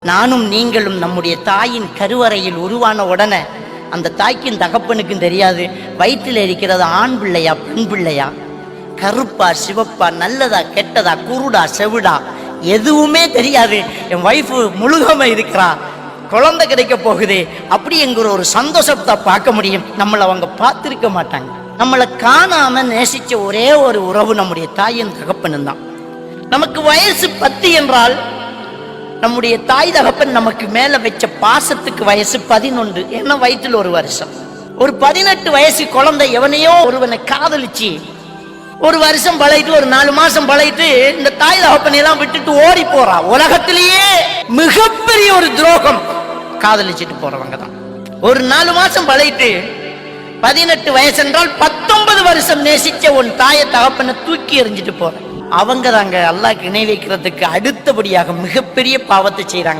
நானும் நீங்களும் நம்முடைய தாயின் கருவறையில் உருவான உடனே அந்த தாய்க்கும் தகப்பனுக்கும் தெரியாது வயிற்றில் இருக்கிறது ஆண் பிள்ளையா பெண் பிள்ளையா, கருப்பா சிவப்பா, நல்லதா கெட்டதா, குருடா செவிடா, எதுவுமே தெரியாது. என் வைஃப் முழுகாம இருக்கிறா, குழந்தை கிடைக்க போகுது அப்படிங்கிற ஒரு சந்தோஷத்தை பார்க்க முடியும். நம்மளை அவங்க பார்த்திருக்க மாட்டாங்க. நம்மளை காணாம நேசிச்ச ஒரே ஒரு உறவு நம்முடைய தாயின் தகப்பனும் தான். நமக்கு வயசு 10 என்றால் நம்முடைய தாய் தகப்பன் நமக்கு மேல வச்ச பாசத்துக்கு வயசு 11. என்ன வயிற்றுல ஒரு வருஷம். ஒரு 18 வயசு குழந்தை எவனையோ ஒருவனை காதலிச்சு ஒரு வருஷம் பழகிட்டு, ஒரு 4 மாசம் பழகிட்டு இந்த தாய் தகப்பனை எல்லாம் விட்டுட்டு ஓடி போறா. உலகத்திலேயே மிகப்பெரிய ஒரு துரோகம் காதலிச்சுட்டு போறவங்க தான். ஒரு 4 மாசம் பழகிட்டு 18 வயசு என்றால் 19 வருஷம் நேசிச்ச உன் தாயை தகப்பனை தூக்கி எறிஞ்சிட்டு போற அவங்க தாங்க அல்லாஹ்க்கு இணை வைக்கிறதுக்கு அடுத்தபடியாக மிகப்பெரிய பாவத்தை செய்யறாங்க.